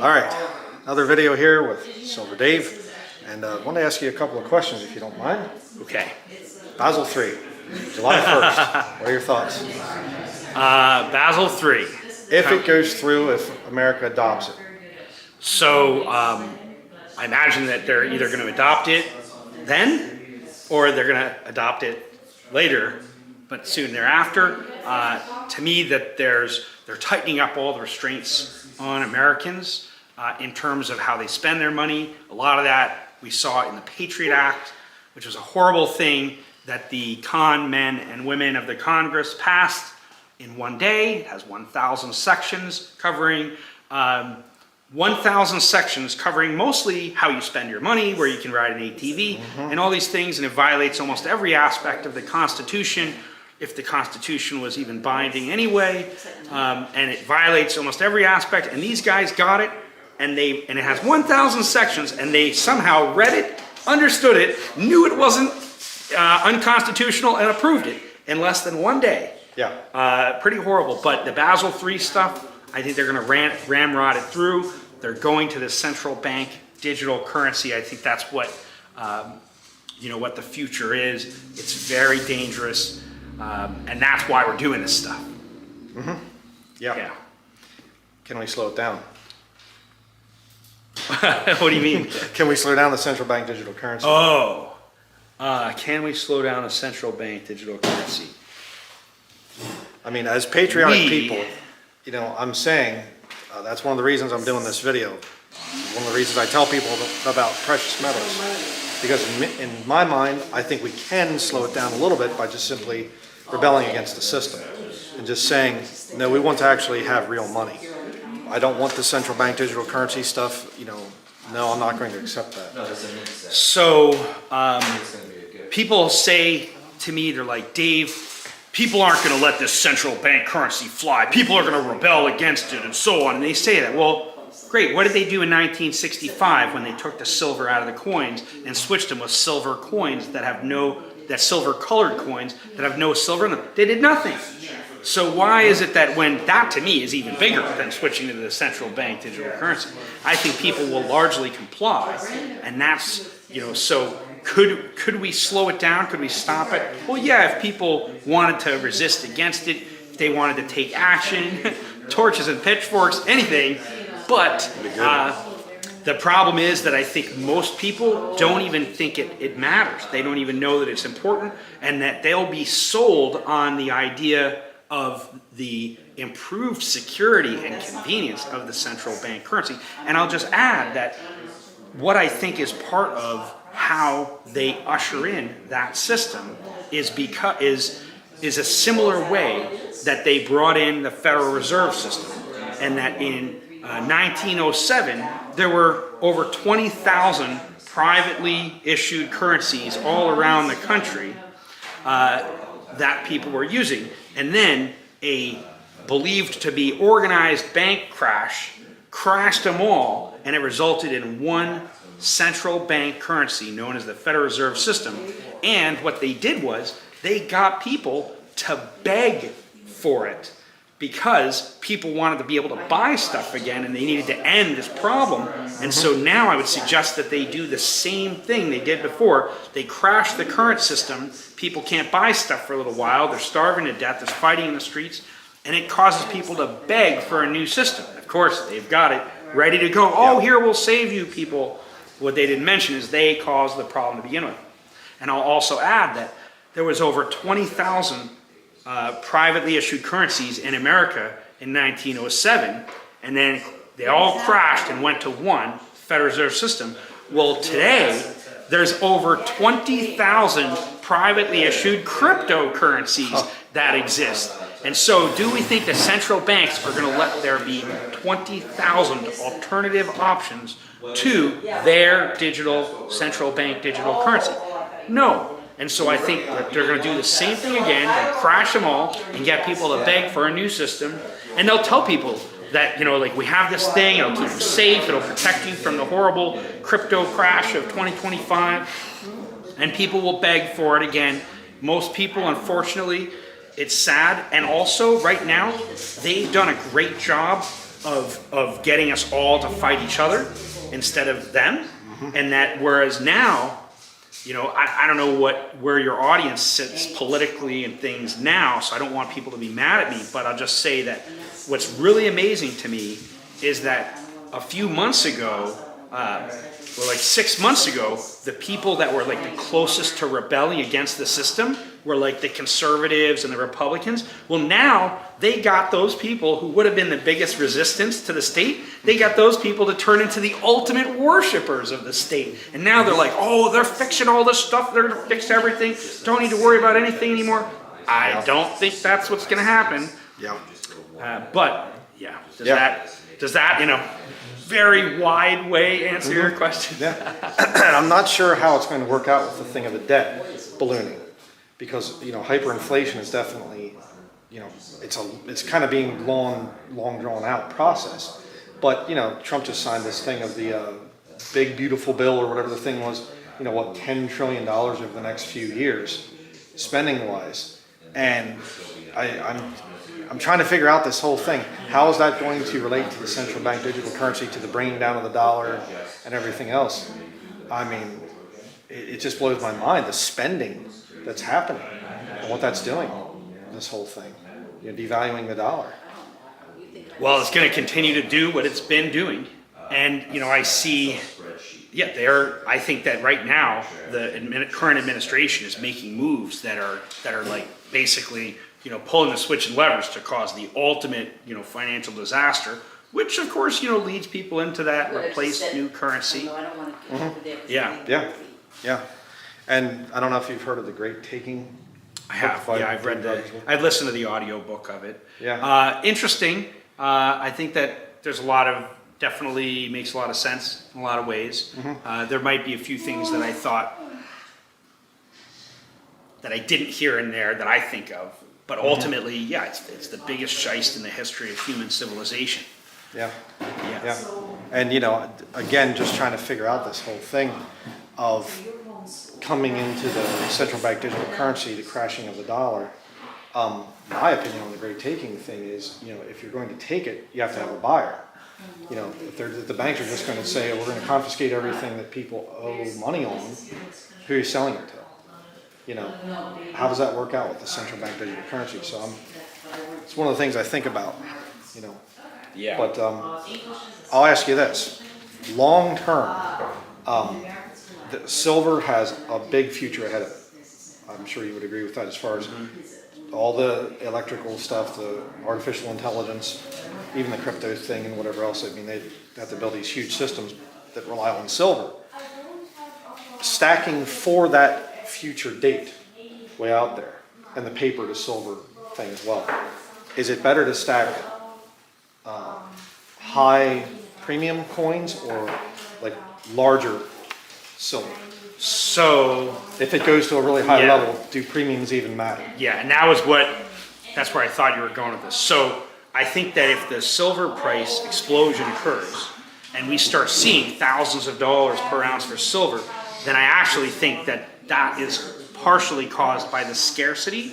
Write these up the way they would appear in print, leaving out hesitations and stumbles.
All right, another video here with Silver Dave, and I want to ask you a couple of questions if you don't mind. Okay. Basel III, July 1st. What are your thoughts? Basel III. If it goes through, if America adopts it. So I imagine that they're either going to adopt it then, or they're going to adopt it later, but soon thereafter. To me, that they're tightening up all the restraints on Americans in terms of how they spend their money. A lot of that we saw in the Patriot Act, which was a horrible thing that the con men and women of the Congress passed in one day. It has 1,000 sections covering 1,000 sections covering mostly how you spend your money, where you can ride an ATV, and all these things, and it violates almost every aspect of the Constitution, if the Constitution was even binding anyway, and it violates almost every aspect, and these guys got it, and it has 1,000 sections, and they somehow read it, understood it, knew it wasn't unconstitutional, and approved it in less than one day. Yeah. Pretty horrible, but the Basel III stuff, I think they're going to ramrod it through. They're going to the central bank digital currency. I think that's what, what the future is. It's very dangerous, and that's why we're doing this stuff. Yeah. Can we slow it down? What do you mean? Can we slow down the central bank digital currency? Oh, can we slow down the central bank digital currency? I mean, as patriotic people, I'm saying that's one of the reasons I'm doing this video. One of the reasons I tell people about precious metals. Because in my mind, I think we can slow it down a little bit by just simply rebelling against the system. And just saying, no, we want to actually have real money. I don't want the central bank digital currency stuff, no, I'm not going to accept that. So, people say to me, they're like, Dave, people aren't going to let this central bank currency fly. People are going to rebel against it and so on. And they say that. Well, great. What did they do in 1965 when they took the silver out of the coins and switched them with silver coins that silver colored coins that have no silver in them? They did nothing. So why is it that when that to me is even bigger than switching to the central bank digital currency? I think people will largely comply. And that's, so could we slow it down? Could we stop it? Well, yeah, if people wanted to resist against it, if they wanted to take action, torches and pitchforks, anything. But the problem is that I think most people don't even think it matters. They don't even know that it's important, and that they'll be sold on the idea of the improved security and convenience of the central bank currency. And I'll just add that what I think is part of how they usher in that system is a similar way that they brought in the Federal Reserve System, and that in 1907 there were over 20,000 privately issued currencies all around the country that people were using, and then a believed to be organized bank crash crashed them all, and it resulted in one central bank currency known as the Federal Reserve System. And what they did was they got people to beg for it because people wanted to be able to buy stuff again, and they needed to end this problem. And so now I would suggest that they do the same thing they did before. They crash the current system. People can't buy stuff for a little while. They're starving to death. There's fighting in the streets, and it causes people to beg for a new system. Of course, they've got it ready to go. Oh, here, we'll save you, people. What they didn't mention is they caused the problem to begin with. And I'll also add that there was over 20,000 privately issued currencies in America in 1907, and then they all crashed and went to one Federal Reserve System. Well, today, there's over 20,000 privately issued cryptocurrencies that exist. And so do we think the central banks are going to let there be 20,000 alternative options to their central bank digital currency? No. And so I think that they're going to do the same thing again, and crash them all and get people to beg for a new system. And they'll tell people that, we have this thing, it'll keep you safe, it'll protect you from the horrible crypto crash of 2025. And people will beg for it again. Most people, unfortunately, it's sad. And also, right now, they've done a great job of getting us all to fight each other instead of them. And that whereas now, you know, I don't know where your audience sits politically and things now, so I don't want people to be mad at me, but I'll just say that what's really amazing to me is that a few months ago, well, like 6 months ago, the people that were like the closest to rebelling against the system were like the conservatives and the Republicans. Well, now they got those people who would have been the biggest resistance to the state. They got those people to turn into the ultimate worshipers of the state. And now they're like, oh, they're fixing all this stuff. They're going to fix everything. Don't need to worry about anything anymore. I don't think that's what's going to happen. Yeah. But yeah, does that, you know, very wide way answer your question? Yeah. I'm not sure how it's going to work out with the thing of the debt ballooning, because, you know, hyperinflation is definitely, you know, it's kind of being long drawn out process. But, you know, Trump just signed this thing of the big beautiful bill or whatever the thing was, you know, what, $10 trillion over the next few years, spending wise. And I'm trying to figure out this whole thing. How is that going to relate to the central bank digital currency, to the bringing down of the dollar and everything else? I mean, it just blows my mind, the spending that's happening and what that's doing, this whole thing, you know, devaluing the dollar. Well, it's going to continue to do what it's been doing. And, you know, I see, I think that right now, the current administration is making moves that are like basically, you know, pulling the switch and levers to cause the ultimate, you know, financial disaster, which of course, you know, leads people into that replace new currency. Yeah. And I don't know if you've heard of The Great Taking. I have, yeah, I've read that. I've listened to the audio book of it. Yeah. Interesting. I think that there's definitely makes a lot of sense in a lot of ways. There might be a few things that I thought that I didn't hear in there that I think of. But ultimately, yeah, it's the biggest shyst in the history of human civilization. Yeah. And, you know, again, just trying to figure out this whole thing of coming into the central bank digital currency, the crashing of the dollar. My opinion on the great taking thing is, you know, if you're going to take it, you have to have a buyer. You know, if the banks are just going to say, oh, we're going to confiscate everything that people owe money on, who are you selling it to? You know, how does that work out with the central bank digital currency? So it's one of the things I think about, you know. Yeah. But I'll ask you this. Long term, the silver has a big future ahead of it. I'm sure you would agree with that, as far as all the electrical stuff, the artificial intelligence, even the crypto thing and whatever else. I mean, they have to build these huge systems that rely on silver. Stacking for that future date way out there, and the paper to silver thing as well. Is it better to stack high premium coins or like larger silver? So if it goes to a really high level, do premiums even matter? Yeah, and that's where I thought you were going with this. So I think that if the silver price explosion occurs and we start seeing thousands of dollars per ounce for silver, then I actually think that is partially caused by the scarcity,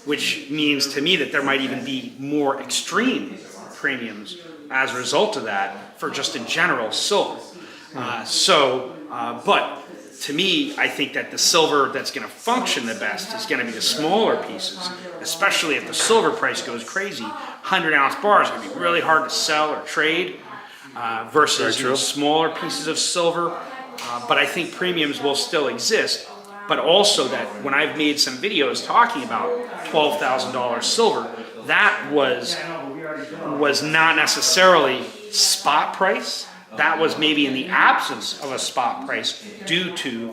which means to me that there might even be more extreme premiums as a result of that for just in general silver. But to me, I think that the silver that's going to function the best is going to be the smaller pieces, especially if the silver price goes crazy. 100-ounce bars are going to be really hard to sell or trade versus smaller pieces of silver. But I think premiums will still exist. But also that when I've made some videos talking about $12,000 silver, that was not necessarily spot price. That was maybe in the absence of a spot price due to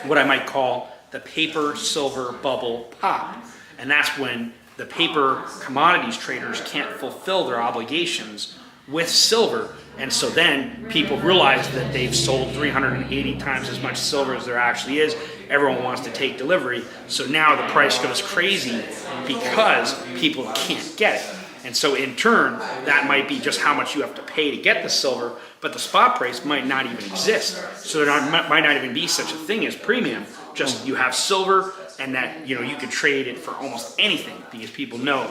what I might call the paper silver bubble pop. And that's when the paper commodities traders can't fulfill their obligations with silver. And so then people realize that they've sold 380 times as much silver as there actually is. Everyone wants to take delivery. So now the price goes crazy because people can't get it. And so in turn, that might be just how much you have to pay to get the silver, but the spot price might not even exist. So there might not even be such a thing as premium. Just you have silver, and that, you know, you could trade it for almost anything because people know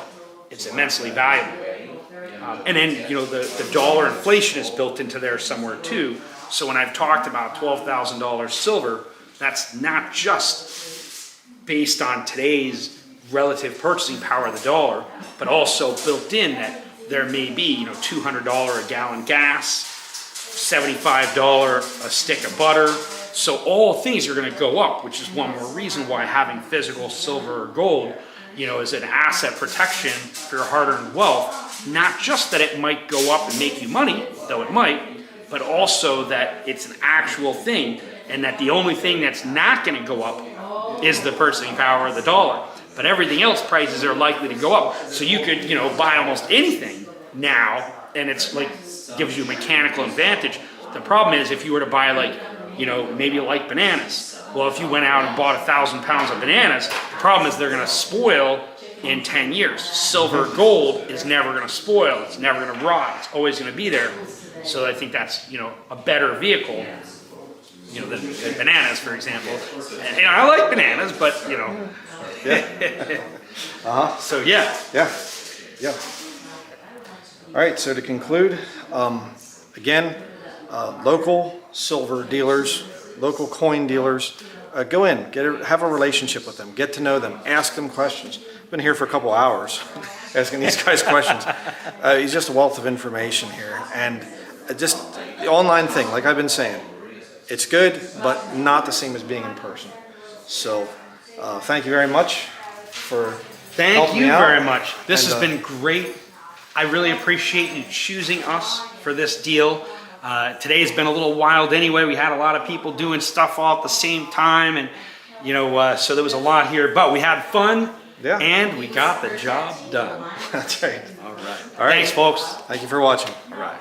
it's immensely valuable. And then, you know, the dollar inflation is built into there somewhere too. So when I've talked about $12,000 silver, that's not just based on today's relative purchasing power of the dollar, but also built in that there may be, you know, $200 a gallon gas, $75 a stick of butter. So all things are going to go up, which is one more reason why having physical silver or gold, you know, is an asset protection for your hard-earned wealth. Not just that it might go up and make you money, though it might, but also that it's an actual thing, and that the only thing that's not going to go up is the purchasing power of the dollar. But everything else, prices are likely to go up. So you could, you know, buy almost anything now, and it's like gives you a mechanical advantage. The problem is if you were to buy, like, you know, maybe you like bananas. Well, if you went out and bought 1,000 pounds of bananas, the problem is they're going to spoil in 10 years. Silver, gold is never going to spoil. It's never going to rot. It's always going to be there. So I think that's, you know, a better vehicle, you know, than bananas, for example. And I like bananas, but, you know. Yeah. So yeah. Yeah. Yeah. All right. So to conclude, again, local silver dealers, local coin dealers, go in, have a relationship with them, get to know them, ask them questions. I've been here for a couple hours asking these guys questions. He's just a wealth of information here, and just the online thing, like I've been saying, it's good, but not the same as being in person. So thank you very much for helping me out. Very much. This And, has been great. I really appreciate you choosing us for this deal. Today's been a little wild anyway. We had a lot of people doing stuff all at the same time, and you know, so there was a lot here, but we had fun. Yeah. And we got the job done. That's right. All right. All right. Thanks, folks. Thank you for watching. All right.